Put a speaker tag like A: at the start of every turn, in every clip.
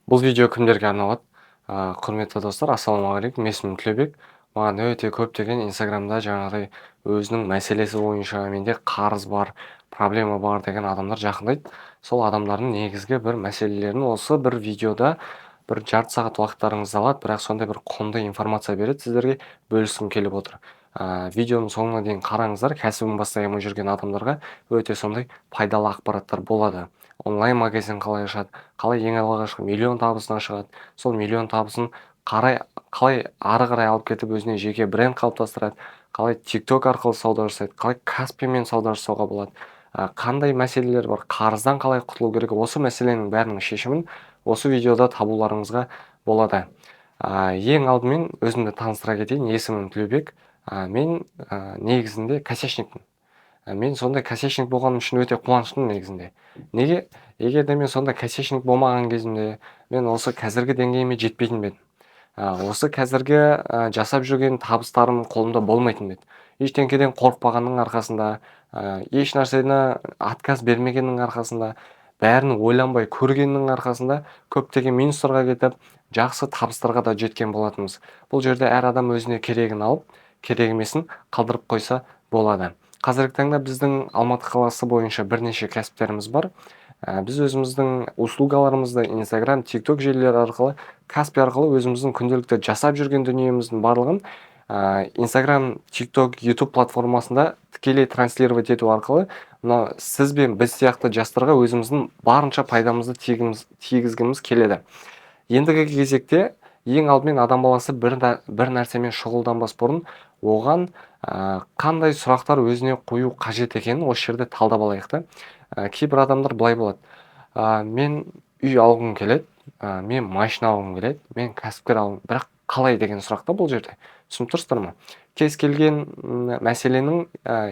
A: Бұл видео кімдерге арналады? Құрметті достар, ассалаумағалейкум. Есімім Тілеубек. Маған өте көптеген Инстаграмда жаңағыдай өзінің мәселесі бойынша менде қарыз бар, проблема бар деген адамдар жақындайды. Сол адамдардың негізгі бір мәселелерін осы бір видеода бір жарты сағат уақыттарыңызды алады, бірақ сондай бір құнды информация береді, сіздерге бөліскім келіп отыр. Видеоның соңына дейін қараңыздар, кәсібін бастай алмай жүрген адамдарға өте сондай пайдалы ақпараттар болады. Онлайн магазин қалай ашады, қалай ең алғашқы миллион табысына шығады, сол миллион табысын қалай ары қарай алып кетіп өзіне жеке бренд қалыптастырады, қалай TikTok арқылы сауда жасайды, қалай Каспимен сауда жасауға болады, қандай мәселелер бар, қарыздан қалай құтылу керек, осы мәселенің бәрінің шешімін осы видеода табуларыңызға болады. Ең алдымен өзімді таныстыра кетейін, есімім Тілеубек. Мен негізінде косячникпін. Мен сондай косячник болғаным үшін өте қуаныштымын негізінде. Неге? Егер де мен сондай косячник болмаған кезімде, мен осы қазіргі деңгейіме жетпейтін бе едім. Осы қазіргі жасап жүрген табыстарым қолымда болмайтын бе еді. Ештеңеден қорықпағанның арқасында, еш нәрсені отказ бермегеннің арқасында, бәрін ойланбай көргеннің арқасында көптеген минустарға кетіп, жақсы табыстарға да жеткен болатынбыз. Бұл жерде әр адам өзіне керегін алып, керек емесін қалдырып қойса болады. Қазіргі таңда біздің Алматы қаласы бойынша бірнеше кәсіптеріміз бар. Біз өзіміздің услугаларымызды Instagram, TikTok желілері арқылы, Каспи арқылы өзіміздің күнделікті жасап жүрген дүниеміздің барлығын Instagram, TikTok, YouTube платформасында тікелей транслировать ету арқылы мына сіз бен біз сияқты жастарға өзіміздің барынша пайдамызды тигізгіміз келеді. Ендігі кезекте ең алдымен адам баласы бір нәрсемен шұғылданбас бұрын оған қандай сұрақтар өзіне қою қажет екенін осы жерде талдап алайық та. Кейбір адамдар былай болады. Мен үй алғым келеді, мен машина алғым келеді, мен кәсіпкер алғым, бірақ қалай деген сұрақта бұл жерде. Түсініп тұрсыздар ма? Кез келген мәселенің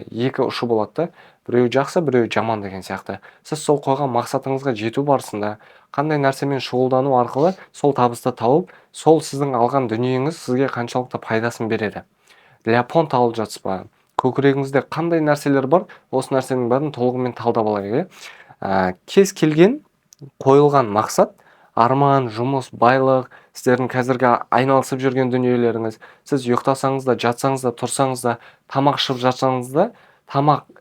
A: екі ұшы болады да. Біреу жақсы, біреу жаман деген сияқты. Сіз сол қойған мақсатыңызға жету барысында қандай нәрсемен шұғылдану арқылы сол табысты тауып, сол сіздің алған дүниеңіз сізге қаншалықты пайдасын береді. Ляпон алып жатсыз ба? Көкірегіңізде қандай нәрселер бар, осы нәрсенің бәрін толығымен талдап алайық. Кез келген қойылған мақсат, арман, жұмыс, байлық, сіздердің қазіргі айналысып жүрген дүниелеріңіз, сіз ұйықтасаңыз да, жатсаңыз да, тұрсаңыз да, тамақ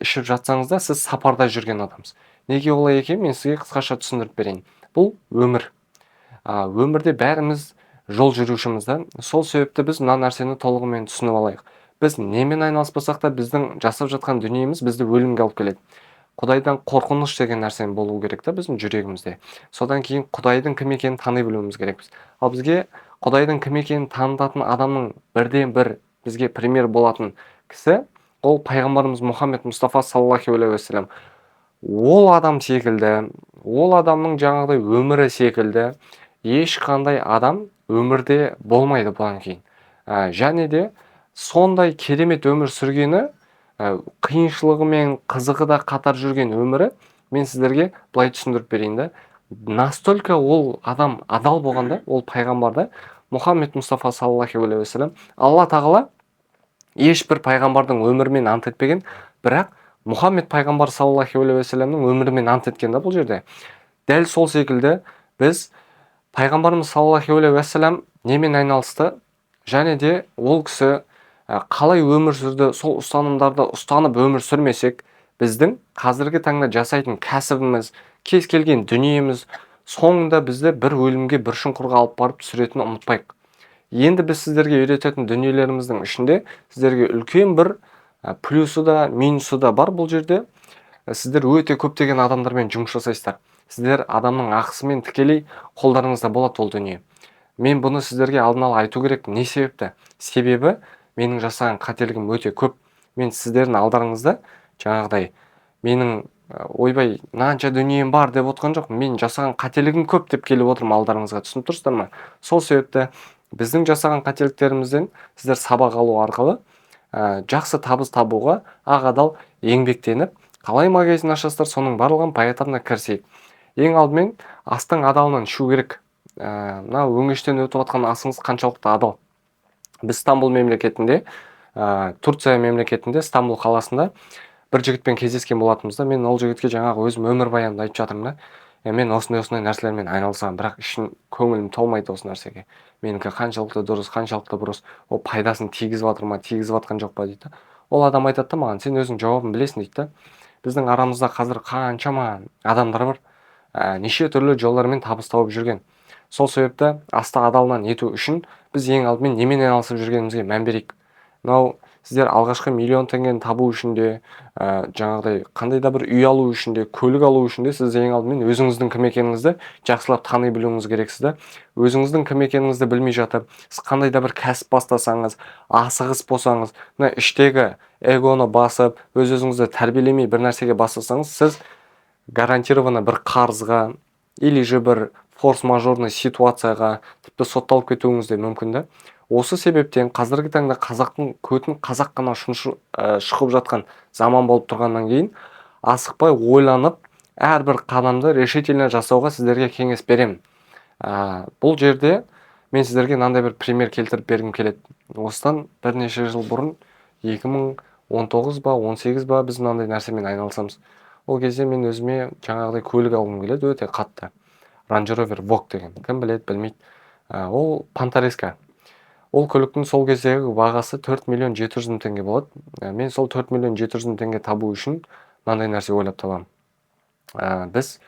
A: ішіп жатсаңыз да, сіз сапарда жүрген адамсыз. Неге олай екенін мен сізге қысқаша түсіндіріп берейін. Бұл өмір. Өмірде бәріміз жол жүрушіміз да. Сол себепті біз мына нәрсені толығымен түсініп алайық. Біз немен айналыспасақ та біздің жасап жатқан дүниеміз бізді өлімге алып келеді. Құдайдан қорқыныш деген нәрсе болу керек та біздің жүрегімізде. Содан кейін Құдайдың кім екенін тани білуіміз керекпіз. Ал бізге Құдайдың кім екенін танытатын адамның бірден бір бізге пример болатын кісі, ол пайғамбарымыз Мұхаммед Мұстафа саллаллаху алейхи уассалам. Ол адам секілді, ол адамның жаңағыдай өмірі секілді ешқандай адам өмірде болмайды бұдан кейін. Және де сондай керемет өмір сүргені, қиыншылығы мен қызығы да қатар жүрген өмірі, мен сіздерге былай түсіндіріп берейін да. Настолько ол адам адал болғанда, ол пайғамбарда, Мұхаммед Мұстафа саллаллаху алейхи уассалам, Алла тағала ешбір пайғамбардың өмірімен ант етпеген, бірақ Мұхаммед пайғамбар саллаллаху алейхи уассаламның өмірімен ант еткен да бұл жерде. Дәл сол секілді біз пайғамбарымыз саллаллаху алейхи уассалам немен айналысты, және де ол кісі қалай өмір сүрді, сол ұстанымдарды ұстанып өмір сүрмесек, біздің қазіргі таңда жасайтын кәсібіміз, кез келген дүниеміз соңында бізді бір өлімге, бір шұңқырға алып барып түсіретінін ұмытпайық. Енді біз сіздерге үйрететін дүниелеріміздің ішінде сіздерге үлкен бір плюсы да, минусы да бар бұл жерде. Сіздер өте көптеген адамдармен жұмыс жасайсыздар. Сіздер адамның ақысымен тікелей қолдарыңызда болады ол дүние. Мен бұны сіздерге алдын ала айту керек. Не себепті? Себебі менің жасаған қателігім өте көп. Мен сіздердің алдарыңызда жаңағыдай менің ойбай мынанша дүнием бар деп отқан жоқ. Мен жасаған қателігім көп деп келіп отырмын алдарыңызға. Түсініп тұрсыздар ма? Сол себепті біздің жасаған қателіктерімізден сіздер сабақ алу арқылы жақсы табыс табуға ақ-адал еңбектеніп, қалай магазин ашасыздар, соның барлығын поэтапно кірісейік. Ең алдымен астың адалынан ішу керек. Мына өңештен өтіп жатқан асыңыз қаншалықты адал. Біз Стамбул мемлекетінде, Турция мемлекетінде, Стамбул қаласында бір жігітпен кездескен болатынбыз да. Мен ол жігітке жаңағы өзім өмір баянымды айтып жатырмын да. мен осындай нәрселермен айналысамын, бірақ көңілім толмайды осы нәрсеге. Менікі қаншалықты дұрыс, қаншалықты бұрыс, ол пайдасын тигізіп жатыр ма, тигізіп жатқан жоқ па дейді. Ол адам айтады да маған, сен өзің жауабын білесің дейді да. Біздің арамызда қазір қаншама адамдар бар, неше түрлі жолдармен табыс тауып жүрген. Сол себепті асты адалынан ету үшін біз ең алдымен немен айналысып жүргенімізге мән берейік. Мынау сіздер алғашқы миллион теңгені табу үшін де, жаңағыдай қандай да бір үй алу үшін де, көлік алу үшін де сіз ең алдымен өзіңіздің кім екеніңізді жақсылап тани білуіңіз керексіз да. Өзіңіздің кім екеніңізді білмей жатып, сіз қандай да бір кәсіп бастасаңыз, асығыс болсаңыз, мына іштегі эгоны басып, өз-өзіңізді тәрбиелемей бір нәрсеге бастасаңыз, сіз гарантированно бір қарызға или же бір форс-мажорный ситуацияға тіпті сотталып кетуіңіз де мүмкін да. Осы себептен қазіргі таңда қазақтың көтін қазақ қана шұқып жатқан заман болып тұрғаннан кейін асықпай ойланып, әрбір қадамды решительно жасауға сіздерге кеңес беремін. Бұл жерде мен сіздерге мынандай бір пример келтіріп бергім келеді. Осыдан бірнеше жыл бұрын 2019 ба 18 ба біз мынандай нәрсемен айналысамыз. Ол кезде мен өзіме жаңағыдай көлік алғым келеді, өте қатты. Range Rover Vogue деген. Кім біледі, білмейді. Ол Пантареска. Ол көліктің сол кездегі бағасы 4 миллион 700 мың теңге болады. Мен сол 4 миллион 700 мың теңге табу үшін мынандай нәрсе ойлап табамын. Біз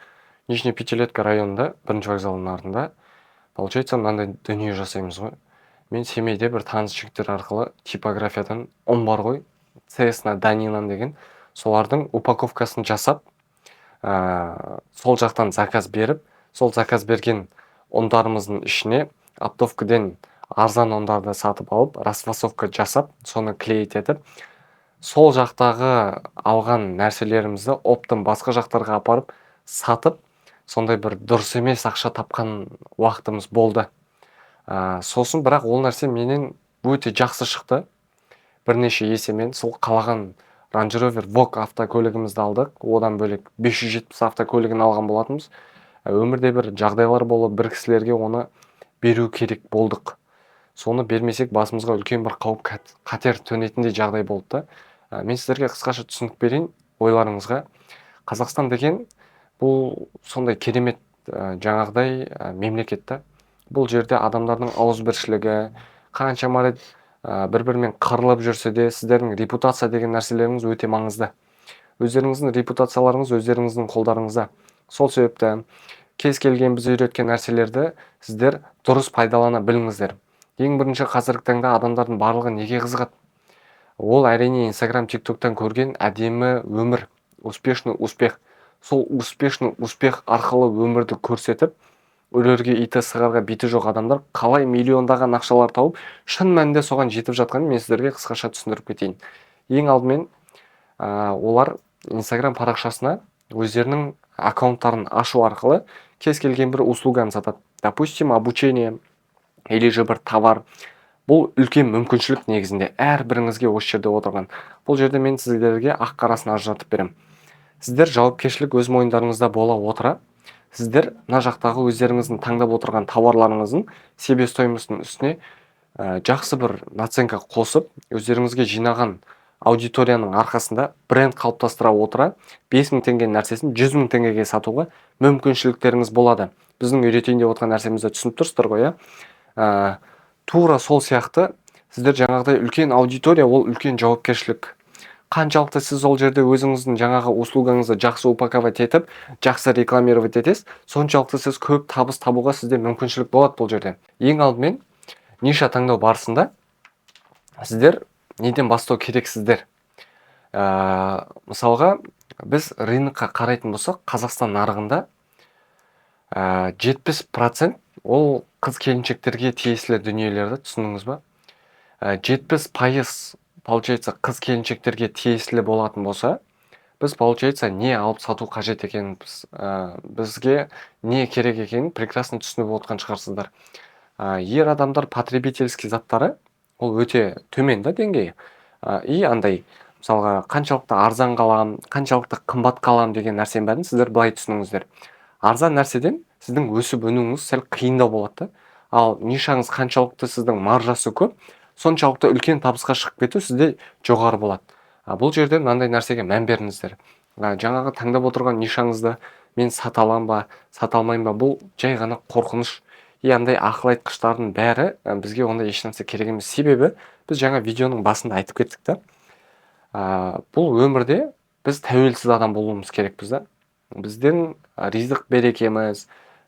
A: Нижний Пятилетка районында, бірінші вокзалының артында, получается, мынандай дүние жасаймыз ғой. Мен Семейде бір таныс жігіттер арқылы типографиядан бар ғой, Цесна Данилан деген, солардың упаковкасын жасап, сол жақтан заказ беріп, сол заказ берген ұндарымыздың ішіне оптовкіден арзан ұндарды сатып алып, расфасовка жасап, соны клеить етіп, сол жақтағы алған нәрселерімізді оптом басқа жақтарға апарып сатып, сондай бір дұрыс емес ақша тапқан уақытымыз болды. Сосын бірақ ол нәрсе менен өте жақсы шықты. Бірнеше есемен сол қалаған Range Rover Vogue автокөлігімізді алдық. Одан бөлек 570 автокөлігін алған болатынбыз. Өмірде бір жағдайлар болып, бір кісілерге оны беру керек болдық. Соны бермесек басымызға үлкен бір қауіп қатер төнетіндей жағдай болды да. Мен сіздерге қысқаша түсінік берейін ойларыңызға. Қазақстан деген бұл сондай керемет жаңағыдай мемлекетті. Бұл жерде адамдардың ауызбіршілігі, қаншама рет бір-бірімен қырылып жүрсе де, сіздердің репутация деген нәрселеріңіз өте маңызды. Өздеріңіздің репутацияларыңыз өздеріңіздің қолдарыңызда. Сол себепті кез келген біз үйреткен нәрселерді сіздер дұрыс пайдалана біліңіздер. Ең бірінші қазіргі таңда адамдардың барлығы неге қызығады? Ол әрине Instagram, TikToктан көрген әдемі өмір, успешный успех. Сол успешный успех арқылы өмірді көрсетіп, өлерге иті сығарға биті жоқ адамдар қалай миллиондаған ақшалар тауып, шын мәнінде соған жетіп жатқанын мен сіздерге қысқаша түсіндіріп кетейін. Ең алдымен олар Instagram парақшасына өздерінің аккаунттарын ашу арқылы кез келген бір услуганы сатады. Допустим, обучение или же бір товар. Бұл үлкен мүмкіншілік негізінде әрбіріңізге осы жерде отырған. Бұл жерде мен сіздерге ақ-қарасын ажыратып беремін. Сіздер жауапкершілік өз мойындарыңызда бола отыра, сіздер мына жақтағы өздеріңіздің таңдап отырған тауарларыңыздың себестоимостының үстіне жақсы бір наценка қосып, өздеріңізге жинаған аудиторияның арқасында бренд қалыптастыра отыра, 5000 теңге нәрсесін 100 мың теңгеге сатуға мүмкіншіліктеріңіз болады. Біздің үйретейін деп отырған нәрсемізді түсініп тұрсыздар ғой, тура сол сияқты сіздер жаңағыдай үлкен аудитория, ол үлкен жауапкершілік. Қаншалықты сіз ол жерде өзіңіздің жаңағы услугаңызды жақсы упаковать етіп, жақсы рекламировать етесіз, соншалықты сіз көп табыс табуға сізде мүмкіншілік болады бұл жерде. Ең алдымен ниша таңдау барысында сіздер неден бастау керексіздер? Мысалға, біз рынокқа қарайтын болсақ, Қазақстан нарығында 70% ол қыз-келіншектерге тиесілі дүниелерді түсіндіңіз ба? 70% получается қыз-келіншектерге тиесілі болатын болса, біз получается не алып сату қажет екенін, бізге не керек екенін прекрасно түсініп отқан шығарсыздар. Ер адамдар потребительский заттары ол өте төмен да деңгейі. И андай, мысалға, қаншалықты арзан қалам, қаншалықты қымбат қалам деген нәрсенің бәрін сіздер былай түсініңіздер. Арзан нәрседен сіздің өсіп өнуіңіз сәл қиындау болады. Ал нишаңыз қаншалықты сіздің маржасы көп, соншалықты үлкен табысқа шығып кету сізде жоғары болады. Бұл жерде мынандай нәрсеге мән беріңіздер. Жаңағы таңдап отырған нишаңызды мен сата аламын ба, сата алмаймын ба, бұл жай ғана қорқыныш. Андай ақыл айтқыштардың бәрі бізге ондай ешнәрсе керек емес. Себебі біз жаңа видеоның басында айтып кеттік та, бұл өмірде біз тәуелсіз адам болуымыз керекпіз да. Біздің ризық берекеміз,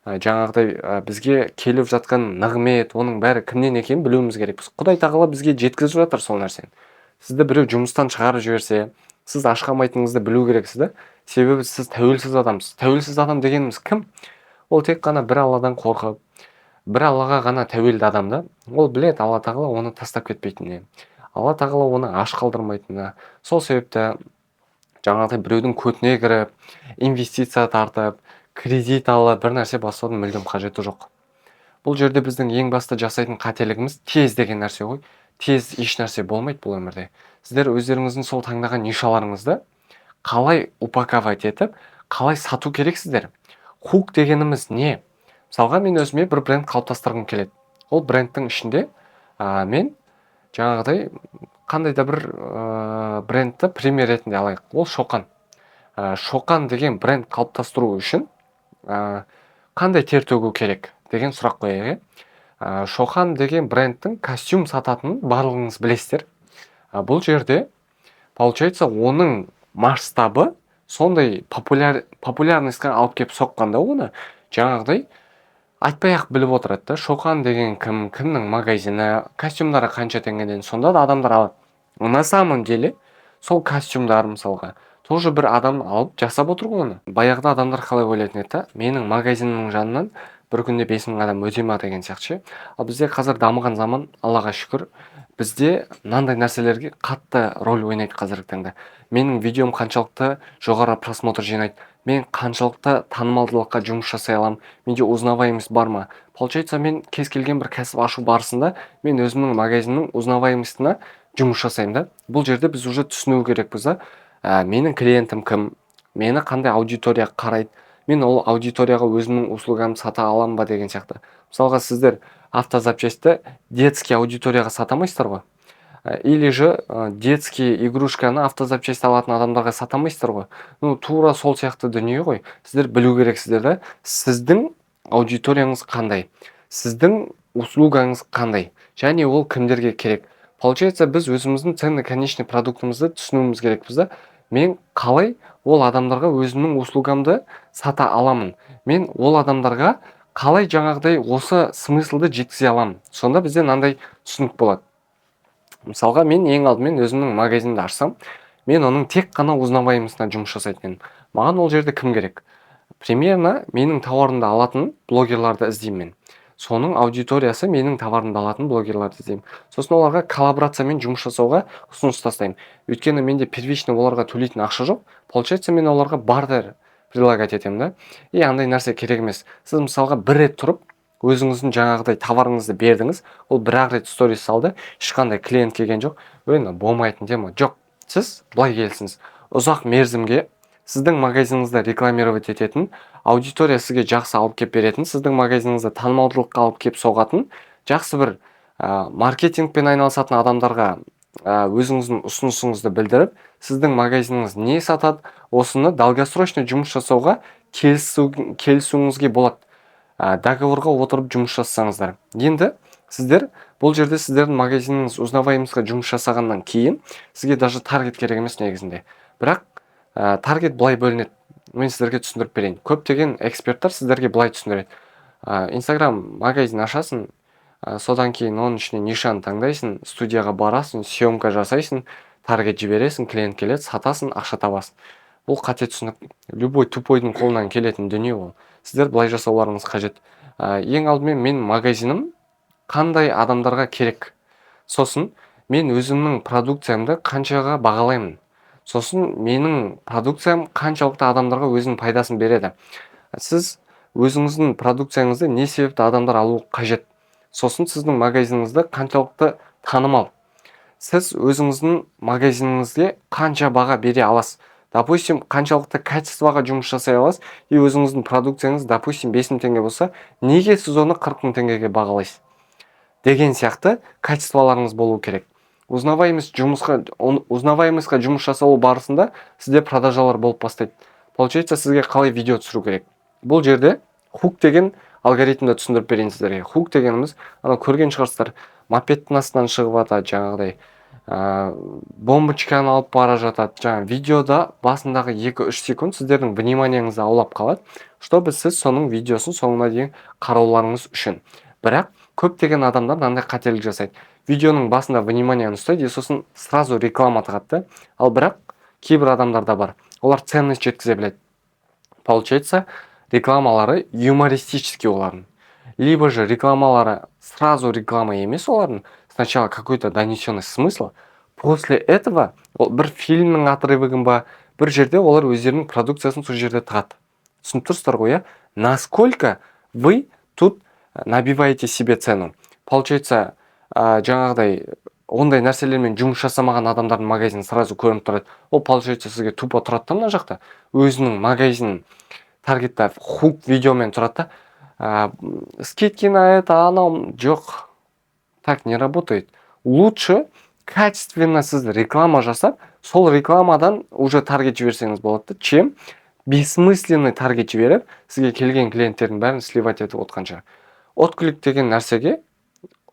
A: жаңағыдай бізге келіп жатқан нығмет, оның бәрі кімнен екенін білуіміз керекпіз. Құдай тағала бізге жеткізіп жатыр сол нәрсені. Сізді біреу жұмыстан шығарып жіберсе, сіз ашқамайтыныңызды білу керексіз да. Себебі сіз тәуелсіз адамсыз. Тәуелсіз адам дегеніміз кім? Ол тек қана бір Алладан қорқып, бір Аллаға ғана тәуелді адам да. Ол біледі Алла тағала оны тастап кетпейтініне, Алла тағала оны аш қалдырмайтынына. Сол себепті жаңағыдай біреудің көтіне кіріп, инвестиция тартып, кредит алып, бір нәрсе бастаудың мүлдем қажеті жоқ. Бұл жерде біздің ең басты жасайтын қателігіміз тез деген нәрсе ғой. Тез еш нәрсе болмайды бұл өмірде. Сіздер өздеріңіздің сол таңдаған нишаларыңызды қалай упаковать етіп, қалай сату керексіздер. Хук дегеніміз не? Мысалға мен өзіме бір бренд қалыптастырғым келеді. Ол брендтің ішінде мен жаңағыдай қандай да бір брендті пример ретінде алайық. Ол Шоқан. Шоқан деген бренд қалыптастыру үшін қандай тер төгу керек деген сұрақ қояйық. Шоқан деген брендтің костюм сататынын барлығыңыз білесіздер. Бұл жерде получается оның масштабы сондай популярностьқа алып келіп соққанда оны жаңағыдай айтпай-ақ біліп отырады да. Шоқан деген кім, кімнің магазині, костюмдары қанша теңгеден, сонда да адамдар алады. На самом деле сол костюмдар мысалға тоже бір адам алып жасап отыр ғой оны. Баяғыда адамдар қалай ойлайтын еді, менің магазинімнің жанынан бір күнде 5000 адам өте ма деген сияқты. Ал бізде қазір дамыған заман, Аллаға шүкір, бізде мынандай нәрселерге қатты роль ойнайды қазіргі таңда. Менің видеом қаншалықты жоғары просмотр жинайды, мен қаншалықты танымалдылыққа жұмыс жасай аламын, менде узнаваемость бар ма? Получается, мен кез келген бір кәсіп ашу барысында мен өзімнің магазиннің узнаваемостьына жұмыс жасаймын да. Бұл жерде біз уже түсіну керекпіз да. Менің клиентім кім, мені қандай аудитория қарайды, мен ол аудиторияға өзімнің услугамды сата аламын ба деген сияқты. Мысалға сіздер автозапчасті детский аудиторияға сатамайсыздар ғой. Или же детский игрушканы автозапчасть алатын адамдарға сатамайсыздар ғой. Тура сол сияқты дүние ғой. Сіздер білу керексіздер да, сіздің аудиторияңыз қандай, сіздің услугаңыз қандай, және ол кімдерге керек. Получается, біз өзіміздің ценный конечный продуктымызды түсінуіміз керекпіз да. Мен қалай ол адамдарға өзімнің услугамды сата аламын. Мен ол адамдарға қалай жаңағыдай осы смыслды жеткізе аламын. Сонда бізде мынандай түсінік болады. Мысалға, мен ең алдымен өзімнің магазинімді ашсам, мен оның тек қана узнаваемостьна жұмыс жасайтын. Маған ол жерде кім керек? Примерно менің тауарымды алатын блогерларды іздеймін мен. Соның аудиториясы менің товарымды алатын блогерларды іздеймін. Сосын оларға коллаборациямен жұмыс жасауға ұсыныс тастаймын. Өйткені менде первичный оларға төлейтін ақша жоқ. Получается, мен оларға бартер предлагать етемін да. Андай нәрсе керек емес. Сіз мысалға бір рет тұрып, өзіңіздің жаңағыдай товарыңызды бердіңіз, ол бір-ақ рет сторис салды, ешқандай клиент келген жоқ. Болмайтын дема. Жоқ, сіз былай келсіңіз. Ұзақ мерзімге сіздің магазиніңізді рекламировать ететін, аудитория сізге жақсы алып кеп беретін, сіздің магазиніңізді танымалдылыққа алып кеп соғатын, жақсы бір маркетингпен айналысатын адамдарға өзіңіздің ұсынысыңызды білдіріп, сіздің магазиніңіз не сатады, осыны долгосрочный жұмыс жасауға келісуіңізге болады. Договорға отырып жұмыс жасасаңыздар. Енді сіздер бұл жерде сіздердің магазиніңіз узнаваемостьқа жұмыс жасағаннан кейін сізге даже таргет керек емес негізінде. Бірақ таргет былай бөлінеді. Мен сіздерге түсіндіріп берейін. Көптеген эксперттер сіздерге былай түсіндіреді. Инстаграм магазин ашасың, содан кейін оның ішіне нишаны таңдайсың, студияға барасың, съемка жасайсың, таргет жібересің, клиент келеді, сатасың, ақша табасың. Бұл қате түсінік. Любой тупойдың қолынан келетін дүние ол. Сіздер былай жасауларыңыз қажет. Ең алдымен мен магазинім қандай адамдарға керек. Сосын мен өзімнің продукциямды қаншаға бағалаймын. Сосын менің продукциям қаншалықты адамдарға өзінің пайдасын береді. Сіз өзіңіздің продукцияңызды не себепті адамдар алу қажет. Сосын сіздің магазиніңізді қаншалықты танымал. Сіз өзіңіздің магазиніңізге қанша баға бере аласыз. Допустим, қаншалықты качествоға жұмыс жасай аласыз, и өзіңіздің продукцияңыз, допустим, 5000 теңге болса, неге сіз оны 40 000 теңгеге бағалайсыз? Деген сияқты качестволарыңыз болу керек. Узнаваемостьқа жұмыс жасау барысында сізде продажалар болып бастайды. Получается, сізге қалай видео түсіру керек. Бұл жерде хук деген алгоритмді түсіндіріп берейін сіздерге. Хук дегеніміз, анау көрген шығарсыздар, мопедтің астынан шығып жатады, жаңағыдай бомбочканы алып бара жатады. Жаңа видеода басындағы 2-3 секунд сіздердің вниманиеңізді аулап қалады, чтобы сіз соның видеосын соңына дейін қарауларыңыз үшін. Бірақ көптеген адамдар мынандай қателік жасайды. Видеоның басында вниманияны ұстайды, сосын сразу реклама тығады. Ал бірақ кейбір адамдарда бар. Олар ценность жеткізе біледі. Получается, рекламалары юмористический олардың. Либо же рекламалары сразу реклама емес олардың. Сначала какой-то донесенный смысл. После этого бір фильмнің отрывогын ба, бір жерде олар өздерінің продукциясын сол жерде тығады. Түсініп тұрсыздар ғой, иә? Насколько вы тут набиваете себе цену. Получается, жаңағыдай ондай нәрселермен жұмыс жасамаған адамдардың магазины сразу көрініп тұрады. Ол получается сізге тупо тұрады мына жақта. Өзінің магазинін таргеттап хук видеомен тұрады. Скидки на это, анау жоқ. Так не работает. Лучше качественно сіз реклама жасап, сол рекламадан уже таргет жіберсеңіз болады, чем бессмысленный таргет жіберіп, сізге келген клиенттердің бәрін сливать етіп отқанша. Отклик деген нәрсеге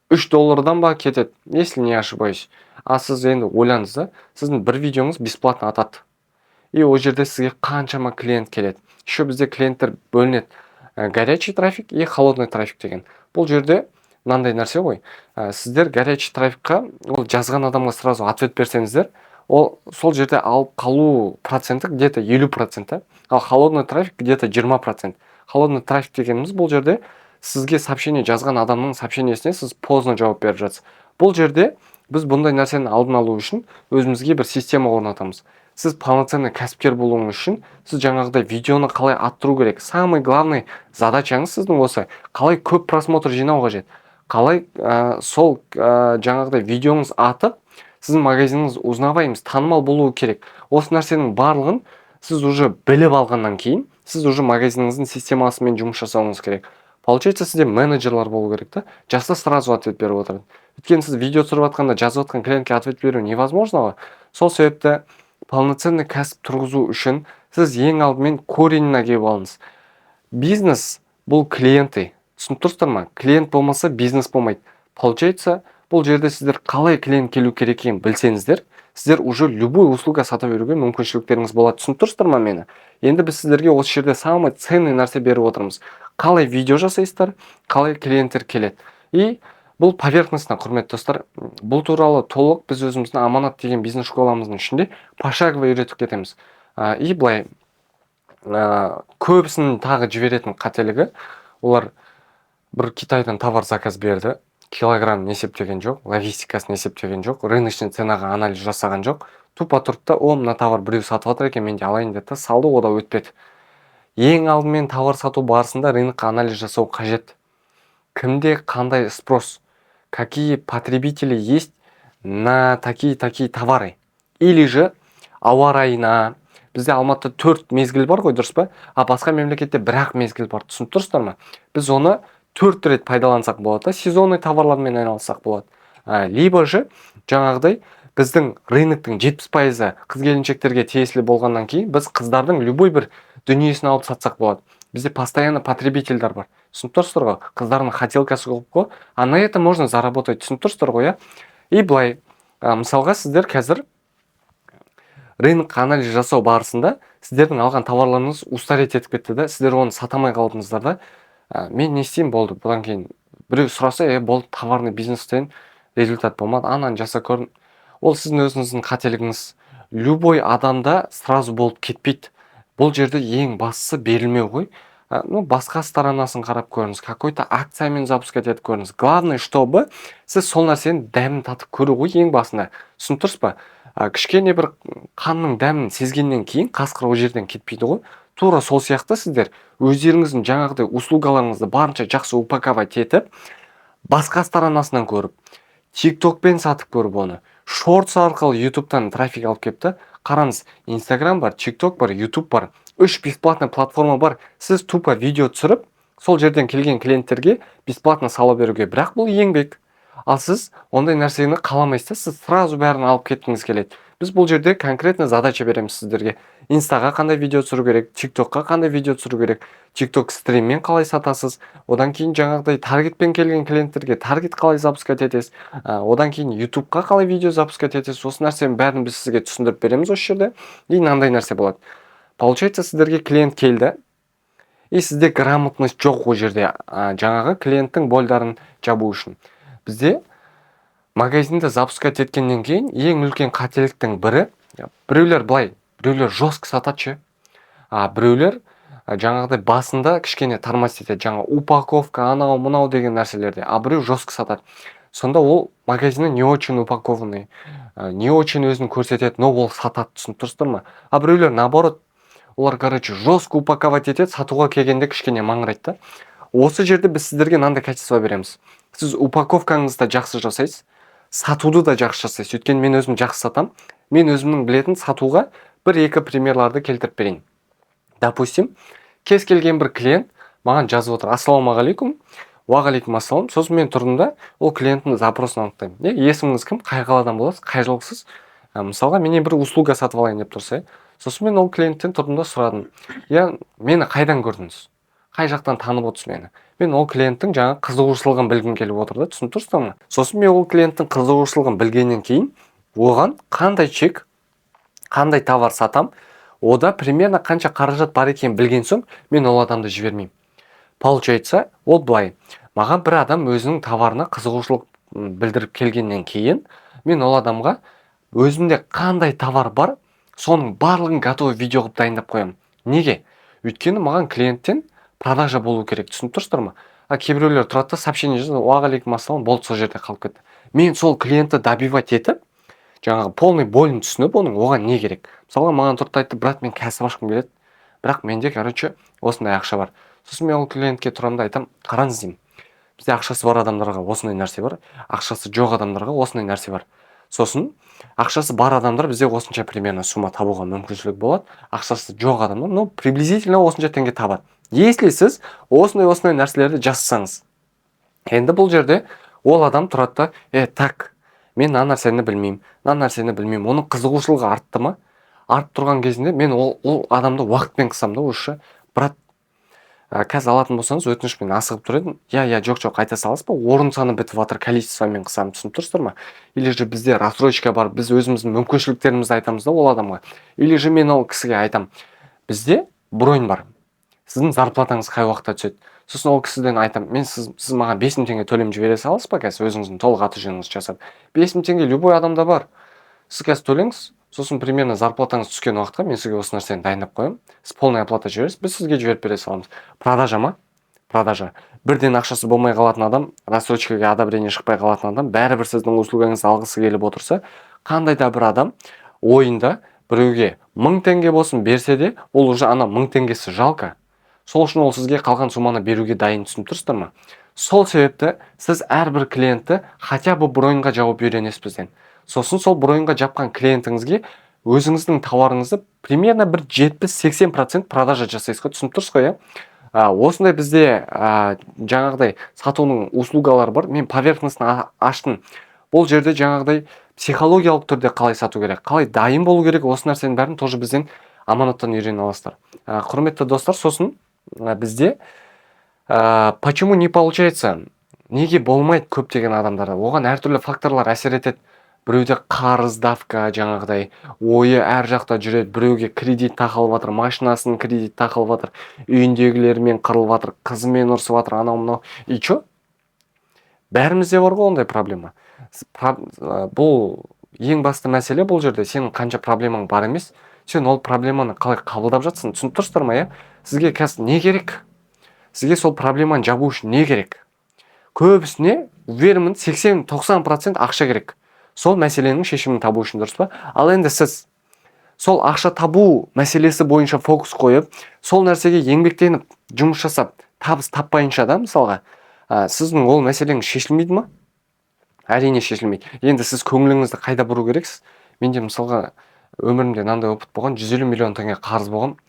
A: $3 ба кетеді, если не ошибаюсь. А сіз енді ойлаңыз да, сіздің бір видеоңыз бесплатно атады. И ол жерде сізге қаншама клиент келеді. Еще бізде клиенттер бөлінеді. Горячий трафик и холодный трафик деген. Бұл жерде мынандай нәрсе ғой. Сіздер горячий трафикқа ол жазған адамға сразу ответ берсеңіздер, ол сол жерде алып қалу проценті где-то 50%, ал холодный трафик где-то 20%. Холодный трафик дегеніміз бұл жерде сізге сообщение жазған адамның сообщениесіне сіз поздно жауап беріп жатсыз. Бұл жерде біз бұндай нәрсені алдын алу үшін өзімізге бір система орнатамыз. Сіз полноценный кәсіпкер болуыңыз үшін сіз жаңағыдай видеоны қалай арттыру керек. Самый главный задачаңыз сіздің осы. Қалай көп просмотр жинау қажет. Қалай сол жаңағыдай видеоңыз атып, сіздің магазиніңіз узнаваемыз, танымал болуы керек. Осы нәрсенің барлығын сіз уже біліп алғаннан кейін, сіз уже магазиніңіздің системасымен жұмыс жасауыңыз керек. Получается, сізде менеджерлар болу керек та, жаста сразу ответ беріп отырады. Өйткені сіз видео түсіріп жатқанда жазып жатқан клиентке ответ беру невозможно. Сол себепті полноценный кәсіп тұрғызу үшін сіз ең алдымен кореніне келіп алыңыз. Бизнес бұл клиенты. Түсініп тұрсыздар ма? Клиент болмаса бизнес болмайды. Получается, бұл жерде сіздер қалай клиент келу керек екенін білсеңіздер, сіздер уже любой услуга сата беруге мүмкіншіліктеріңіз болады. Түсініп тұрсыздар ма мені? Енді біз сіздерге осы жерде самый ценный нәрсе беріп отырмыз. Қалай видео жасайсыздар, қалай клиенттер келеді. И бұл поверхностно, құрметті достар. Бұл туралы толық біз өзіміздің аманат деген бизнес школамыздың ішінде пошагово үйретіп кетеміз. И былай көбісінің тағы жіберетін қателігі, олар бір Китайдан товар заказ берді, килограмм есептеген жоқ, логистикасын есептеген жоқ, рыночный ценаға анализ жасаған жоқ. Тупо тұрды, мына товар біреу сатып жатыр екен, мен де алайын деді, салды, ода өтпеді. Ең алдымен товар сату барысында рынокқа анализ жасау қажет. Кімде қандай спрос, какие потребители есть на такие товары. Или же ауа райына. Бізде Алматыда 4 мезгіл бар ғой, дұрыс па? А басқа мемлекетте бір-ақ мезгіл бар. Түсініп тұрсыздар ма? Біз оны 4 рет пайдалансақ болады, сезонный товарлармен айналыссақ болады. Либо же жаңағыдай біздің рыноктың 70% қыз-келіншектерге тиесілі болғаннан кейін біз қыздардың любой бір дүниесін алып сатсақ болады. Бізде постоянно потребительдер бар. Түсініп тұрсыздар ғой? Қыздардың хотелкасы көп қой. А на это можно заработать. Түсініп тұрсыздар ғой, иә? И былай, мысалға сіздер қазір рынок анализ жасау барысында сіздердің алған товарларыңыз устарет етіп кетті да, сіздер оны сатамай қалдыңыздар да. Мен не істеймін, болды. Бұдан кейін біреу сұраса, болды, товарный бизнестен результат болмады, ананы жаса көрдім. Ол сіздің өзіңіздің қателігіңіз. Любой адамда сразу болып кетпейді. Бұл жерде ең бастысы берілмеу ғой. Басқа сторонасын қарап көріңіз, какой-то акциямен запускать етіп көріңіз. Главное, чтобы сіз сол нәрсені дәмін татып көру ғой ең басында. Түсініп тұрсыз ба? Кішкене бір қанның дәмін сезгеннен кейін қасқыр ол жерден кетпейді ғой. Тура сол сияқты сіздер өздеріңіздің жаңағыдай услугаларыңызды барынша жақсы упаковать етіп, басқа сторонасынан көріп, TikTokпен сатып көріп оны, Shorts арқылы YouTube'тан трафик алып кепті. Қараңыз, Instagram бар, TikTok бар, YouTube бар, 3 бесплатный платформа бар. Сіз тупо видео түсіріп, сол жерден келген клиенттерге бесплатно сала беруге, бірақ бұл еңбек. Ал сіз ондай нәрсені қаламайсыз, сіз сразу бәрін алып кеткіңіз келеді. Біз бұл жерде конкретно задача береміз сіздерге. Инстаға қандай видео түсіру керек, тиктокқа қандай видео түсіру керек, тикток стриммен қалай сатасыз, одан кейін жаңағыдай таргетпен келген клиенттерге таргет қалай запускать етесіз, одан кейін ютубқа қалай видео запускать етесіз. Осы нәрсенің бәрін біз сізге түсіндіріп береміз осы жерде. И мынандай нәрсе болады. Получается, сіздерге клиент келді, и сізде грамотность жоқ ол жерде, жаңағы клиенттің больдарын жабу үшін. Бізде магазинді запускать еткеннен кейін ең үлкен қателіктің бірі, біреулер былай, біреулер жестко сатады, біреулер жаңағыдай басында кішкене тормозить етеді, жаңа упаковка анау мынау деген нәрселерде, біреу жестко сатады. Сонда ол магазині не очень упакованный, не очень өзін көрсетеді, но ол сатады, түсініп тұрсыздар ма? Біреулер наоборот, олар жестко упаковать етеді, сатуға келгенде кішкене маңырайды. Осы жерде біз сіздерге мынандай качество береміз. Сіз упаковкаңызды жақсы жасайсыз, сатуды да жақсы жасайсыз. Өйткені мен өзім жақсы сатам. Мен өзімнің білетін сатуға бір-екі примерларды келтіріп берейін. Допустим, кез келген бір клиент маған жазып отыр: ассалаумағалейкум. Уағалейкум ассалам. Сосын мен тұрдым да ол клиенттің запросын анықтаймын. Есіміңіз кім? Қай қаладан боласыз? Қай жылғысыз? Мысалға менен бір услуга сатып алайын деп тұрса, сосын мен ол клиенттен тұрдым да сұрадым: мені қайдан көрдіңіз? Қай жақтан танып отырсыз мені? Мен ол клиенттің жаңа қызығушылығын білгім келіп отыр да, түсініп тұрсыздар ма? Сосын мен ол клиенттің қызығушылығын білгеннен кейін оған қандай чек, қандай товар сатам, ода примерно қанша қаражат бар екенін білген соң мен ол адамды жібермеймін. Получается, ол былай: маған бір адам өзінің товарына қызығушылық білдіріп келгеннен кейін мен ол адамға өзімде қандай товар бар, соның барлығын готовый видео қылып дайындап қоямын. Неге? Өйткені маған клиенттен продажа болу керек, түсініп тұрсыздар ма? Кейбіреулер тұрады да сообщение жазады: уағалейкум ассалам, болды, сол жерде қалып кетті. Мен сол клиентті добивать етіп, жаңағы полный болін түсініп, оның оған не керек? Мысалға маған тұрды айтты: брат, мен кәсіп ашқым келеді, бірақ менде осындай ақша бар. Сосын мен ол клиентке тұрамын да айтам: қараңыз деймін, бізде ақшасы бар адамдарға осындай нәрсе бар, ақшасы жоқ адамдарға осындай нәрсе бар. Сосын ақшасы бар адамдар бізде осынша примерно сумма табуға мүмкіншілік болады, ақшасы жоқ адамдар приблизительно осынша теңге табады. Если сіз осындай нәрселерді жасасаңыз, енді бұл жерде ол адам тұрады да: так, мен мына нәрсені білмеймін, оның қызығушылығы артты ма? Артып тұрған кезінде мен ол адамды уақытпен қысам да: осы брат, қазір алатын болсаңыз өтінішпен асығып тұр едім. Жоқ, қайта саласыз ба? Орын саны бітіп жатыр, количествомен қысам, түсініп тұрсыздар ма? Или же бізде рассрочка бар, біз өзіміздің мүмкіншіліктерімізді айтамыз да ол адамға. Или же мен ол кісіге айтам: бізде бронь бар, сіздің зарплатаңыз қай уақытта түседі? Сосын ол кісіден айтам: сіз маған 5000 теңге төлем жібере саласыз ба қазір, өзіңіздің толық аты жөніңізді жасап? 5000 теңге любой адамда бар. Сіз қазір төлеңіз, сосын примерно зарплатаңыз түскен уақытқа мен сізге осы нәрсені дайындап қоямын. Сіз полный оплата жібересіз, біз сізге жіберіп бере саламыз. Продажа ма? Продажа. Бірден ақшасы болмай қалатын адам, рассрочкаға одобрение шықпай қалатын адам, бәрібір сіздің услугаңызды алғысы келіп отырса, қандай да бір адам ойында біреуге 1000 теңге болсын берсе де, ол уже ана 1000 теңгесі жалко. Сол үшін ол сізге қалған сумманы беруге дайын, түсініп тұрсыздар ма? Сол себепті сіз әрбір клиентті хотя бы броньға жауып үйренесіз бізден. Сосын сол броньға жапқан клиентіңізге өзіңіздің тауарыңызды примерно бір 70-80% продажа жасайсыз ғой, түсініп тұрсыз ғой, осындай бізде жаңағыдай сатуның услугалары бар. Мен поверхностын аштым. Бұл жерде жаңағыдай психологиялық түрде қалай сату керек, қалай дайын болу керек, осы нәрсенің бәрін тоже бізден аманаттан үйрене аласыздар. Құрметті достар, сосын бізде почему не получается, неге болмайды көптеген адамдарда? Оған әртүрлі факторлар әсер етеді. Біреуде қарыз, давка, жаңағыдай ойы әр жақта жүреді, біреуге кредит тақылып жатыр, машинасын кредит тақылып жатыр, үйіндегілермен қырылып жатыр, қызымен ұрсып жатыр, анау-мынау. И чё? Бәрімізде бар ғой ондай проблема. Бұл ең басты мәселе бұл жерде сенің қанша проблемаң бар емес, сен ол проблеманы қалай қабылдап жатсың, түсініп тұрсыздар ма, Сізге қазір не керек? Сізге сол проблеманы жабу үшін не керек? Көбісіне, уверенмін, 80-90% ақша керек. Сол мәселенің шешімін табу үшін, дұрыс па? Ал енді сіз сол ақша табу мәселесі бойынша фокус қойып, сол нәрсеге еңбектеніп, жұмыс жасап, табыс таппайынша да, мысалға, сіздің ол мәселеңіз шешілмейді ма? Әрине шешілмейді. Енді сіз көңіліңізді қайда бұру керексіз? Менде мысалға өмірімде мынандай опыт болған, 150 миллион теңге қарыз болған.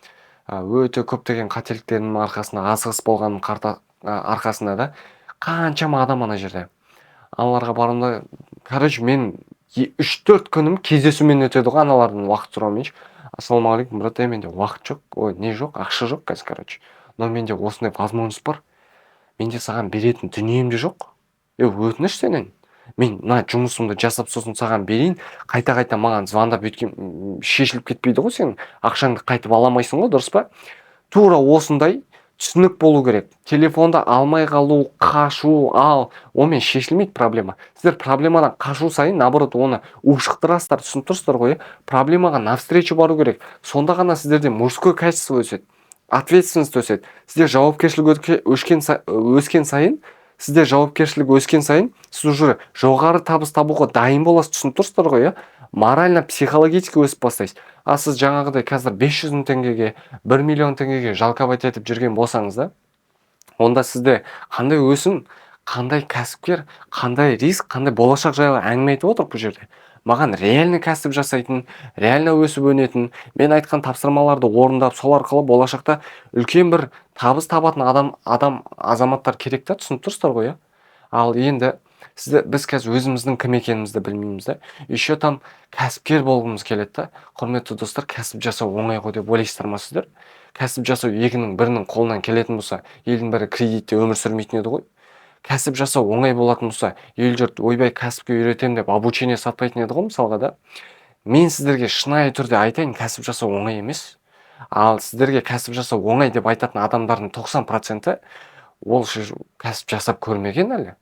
A: Өте көптеген қателіктерімнің арқасында, асығыс болғаным арқасында да қаншама адам ана жерде. Аналарға барғанда, мен 3-4 күнім кездесумен өтеді ғой аналардың уақыт сұрауменші. Ассалаумағалейкум, брат, менде уақыт жоқ, ой, не жоқ, ақша жоқ қазір, короче. Но менде осындай возможность бар. Менде саған беретін дүнием де жоқ. Өтініш сенен. Мен мына жұмысымды жасап сосын саған берейін, қайта-қайта маған звондап өткен шешіліп кетпейді ғой сенің. Ақшаңды қайтып аламайсың ғой, дұрыс па? Тура осындай түсінік болу керек. Телефонды алмай қалу, қашу, онымен шешілмейді проблема. Сіздер проблемадан қашу сайын, наоборот, оны ушықтырасыздар, түсініп тұрсыздар ғой. Проблемаға навстречу бару керек. Сонда ғана сіздерде мужской качество өседі, ответственность өседі. Сізде жауапкершілік өскен сайын, сіз уже жоғары табыс табуға дайын боласыз, түсініп тұрсыздар ғой. Морально, психологически өсіп бастайсыз. Сіз жаңағыдай қазір 500 мың теңгеге, 1 миллион теңгеге жалқабайт етіп жүрген болсаңыз да, онда сізде қандай өсім, қандай кәсіпкер, қандай риск, қандай болашақ жайлы әңгіме айтып отыр бұл жерде. Маған реально кәсіп жасайтын, реально өсіп өнетін, мен айтқан тапсырмаларды орындап, сол арқылы болашақта үлкен бір табыс табатын азаматтар керек та, түсініп тұрсыздар ғой. Ал енді біз қазір өзіміздің кім екенімізді білмейміз да. Еще там кәсіпкер болғымыз келеді да. Құрметті достар, кәсіп жасау оңай ғой деп ойлайсыздар ма сіздер? Кәсіп жасау екінің бірінің қолынан келетін болса, елдің бәрі кредитте өмір сүрмейтін еді ғой. Кәсіп жасау оңай болатын болса, ел жұрт ойбай кәсіпке үйретемін деп обучение сатпайтын еді ғой, мысалға да. Мен сіздерге шынайы түрде айтайын, кәсіп жасау оңай емес. Ал сіздерге кәсіп жасау оңай деп айтатын адамдардың 90% ол кәсіп жасап көрмеген әлі.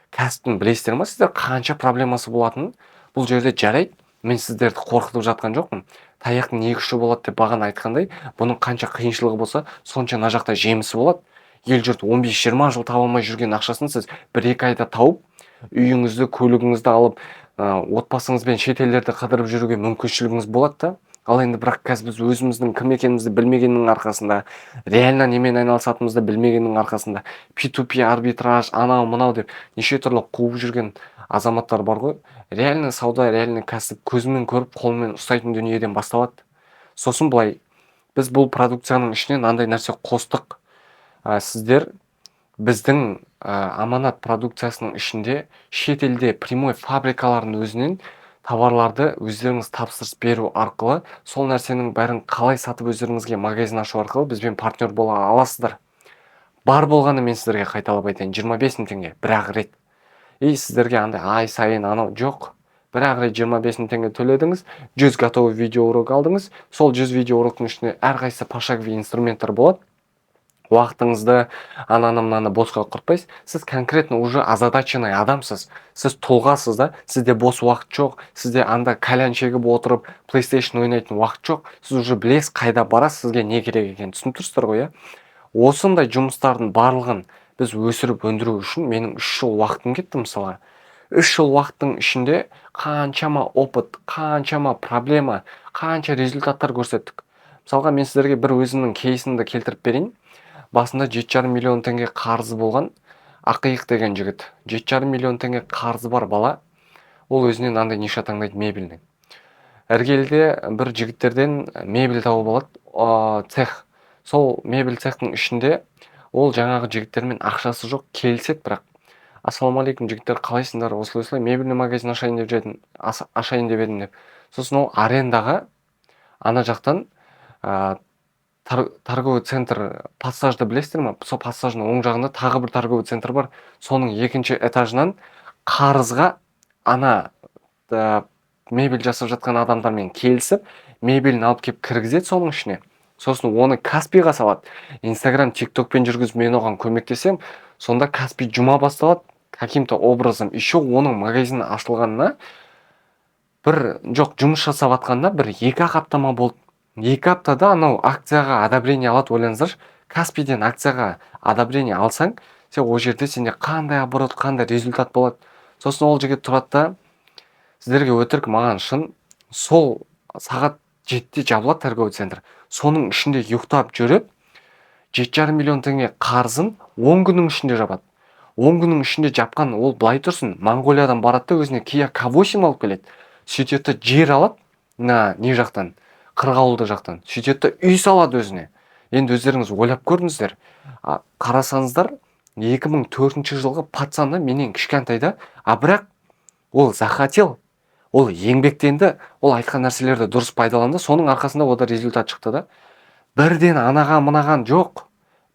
A: Кәсіптің білесіздер ма сіздер қанша проблемасы болатынын? Бұл жерде жарайды, мен сіздерді қорқытып жатқан жоқпын. Таяқтың екі ұшы болады деп бағана айтқандай, бұның қанша қиыншылығы болса, сонша мына жақта жемісі болады. Ел жұрт 15-20 жыл таба алмай жүрген ақшасын сіз 1-2 айда тауып, үйіңізді, көлігіңізді алып, отбасыңызбен шетелдерді қыдырып жүруге мүмкіншілігіңіз болады да. Ал енді бірақ қазір біз өзіміздің кім екенімізді білмегеннің арқасында, реально немен айналысатынымызды білмегеннің арқасында, P2P арбитраж, анау-мынау деп неше түрлі қуып жүрген азаматтар бар ғой. Реально сауда, реально кәсіп көзімен көріп, қолмен ұстайтын дүниеден басталады. Сосын былай, біз бұл продукцияның ішіне мынандай нәрсе қостық. Сіздер біздің аманат продукциясының ішінде шетелде прямой фабрикалардың өзінен товарларды өздеріңіз тапсырыс беру арқылы, сол нәрсенің бәрін қалай сатып өздеріңізге магазин ашу арқылы бізбен партнер бола аласыздар. Бар болғаны мен сіздерге қайталап айтайын, 25 мың теңге бір-ақ рет. Сіздерге андай ай сайын анау жоқ. Бір-ақ рет 25 мың теңге төледіңіз, 100 готовый видеоурок алдыңыз. Сол 100 видеоуроктың ішінде әрқайсысы пошаговый инструменттер болады. Уақытыңызды мынаны босқа құртпайсыз. Сіз конкретно уже озадаченный адамсыз. Сіз тұлғасыз да, сізде бос уақыт жоқ. Сізде анда кальян шегіп отырып, PlayStation ойнайтын уақыт жоқ. Сіз уже білесіз қайда барасыз, сізге не керек екенін түсініп тұрсыздар ғой. Осындай жұмыстардың барлығын біз өсіріп өндіру үшін менің 3 жыл уақытым кетті мысалға. 3 жыл уақыттың ішінде қаншама опыт, қаншама проблема, қанша результаттар көрсеттік. Мысалға мен сіздерге бір өзімнің кейсімді келтіріп берейін. Басында 7,5 миллион теңге қарызы болған Ақиық деген жігіт. 7,5 миллион теңге қарызы бар бала. Ол өзінен андай ниша таңдайды, мебельный. Іргелде бір жігіттерден мебель тауып алады, цех. Сол мебель цехтың ішінде ол жаңағы жігіттермен ақшасы жоқ, келіседі, бірақ ассалаумағалейкум жігіттер, қалайсыңдар, осылай мебельный магазин ашайын деп едім деп. Сосын ол арендаға ана жақтан торговый центр пассажды білесіздер ма? Сол пассажның оң жағында тағы бір торговый центр бар. Соның екінші этажынан қарызға мебель жасап жатқан адамдармен келісіп, мебелін алып кеп кіргізеді соның ішіне. Сосын оны Каспиға салады. Инстаграм, тиктокпен жүргізіп мен оған көмектесем, сонда Каспи жұма басталады. Каким-то образом еще оның магазины ашылғанына жұмыс жасап атқанда 1-2 аптама болды. 2 аптада анау акцияға одобрение алады, ойлаңыздаршы. Каспиден акцияға одобрение алсаң, сен ол жерде сенде қандай оборот, қандай результат болады. Сосын ол жігіт тұрады да, сіздерге өтірік, маған шын, сол сағат 7-де жабылады торговый центр. Соның ішінде ұйықтап жүріп, 7,5 миллион теңге қарызын 10 күннің ішінде жабады. 10 күннің ішінде жапқан, ол былай тұрсын, Монголиядан барады да өзіне Kia K8 алып келеді. Сөйтеді жер алады, не жақтан, Қырғауылды жақтан. Сөйтеді үй салады өзіне. Енді өздеріңіз ойлап көрдіңіздер. Қарасаңыздар, 2004 жылғы пацаны менен кішкентайда, бірақ ол захотел, Ол еңбектенді, ол айтқан нәрселерді дұрыс пайдаланды, соның арқасында ода результат шықты да. Бірден анаған мынаған жоқ.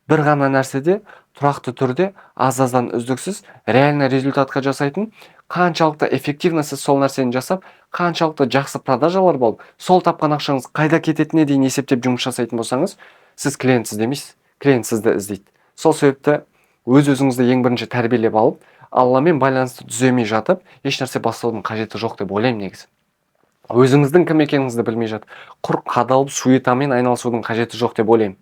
A: Бір ғана нәрседе тұрақты түрде аз-аздан үздіксіз реально результатқа жасайтын, қаншалықты эффективно сіз сол нәрсені жасап, қаншалықты жақсы продажалар болып, сол тапқан ақшаңыз қайда кететініне дейін есептеп жұмыс жасайтын болсаңыз, сіз клиент іздемейсіз, клиент сізді іздейді. Сол себепті өз-өзіңізді ең бірінші тәрбиелеп алып, Алламен байланысты түземей жатып, ешнәрсе бастаудың қажеті жоқ деп ойлаймын негізі. Өзіңіздің кім екеніңізді білмей жатып, құр қадалып суетамен айналысудың қажеті жоқ деп ойлаймын.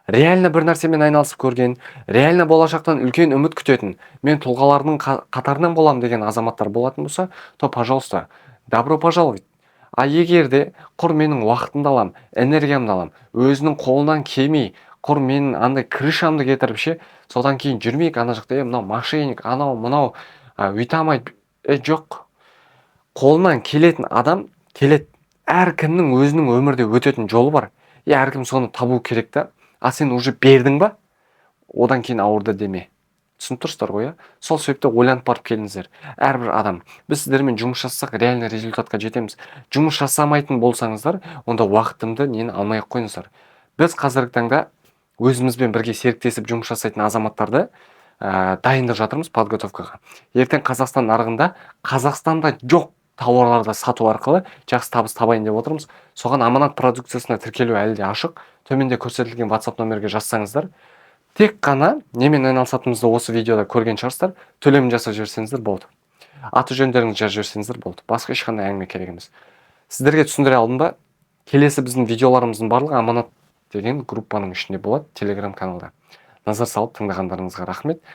A: Реально бір нәрсемен айналысып көрген, реально болашақтан үлкен үміт күтетін, мен тұлғаларының қатарынан болам деген азаматтар болатын болса, то, пожалуйста, добро пожаловать. А егер де құр менің уақытымды алам, энергиямды алам, өзінің қолынан келмей, құр менің андай крышамды кетіріп ше, содан кейін жүрмейік ана жақта, мынау мошенник, анау мынау өйтамайды. Жоқ. Қолынан келетін адам келеді. Әркімнің өзінің өмірде өтетін жолы бар. Әркім соны табу керек та. А сен уже бердің ба? Одан кейін ауырды деме. Түсініп тұрсыздар ғой, Сол себепті ойланып барып келіңіздер. Әрбір адам. Біз сіздермен жұмыс жасасақ, реально результатқа жетеміз. Жұмыс жасамайтын болсаңыздар, онда уақытымды нені алмай ақ қойыңыздар. Біз қазіргі таңда өзімізбен бірге серіктесіп жұмыс жасайтын азаматтарды дайындап жатырмыз подготовкаға. Ертең Қазақстан нарығында Қазақстанда жоқ тауарларды сату арқылы жақсы табыс табайын деп отырмыз. Соған аманат продукциясына тіркелу әлі де ашық. Төменде көрсетілген WhatsApp номерге жазсаңыздар, тек қана немен айналысатынымызды осы видеода көрген шығарсыздар, төлем жасап жіберсеңіздер болды. Аты жөндеріңізді жазып жіберсеңіздер болды. Басқа ешқандай әңгіме керек емес. Сіздерге түсіндіре алдым ба? Келесі біздің видеоларымыздың барлығы аманат деген группаның ішінде болады, Telegram каналда. Назар салып тыңдағандарыңызға рахмет.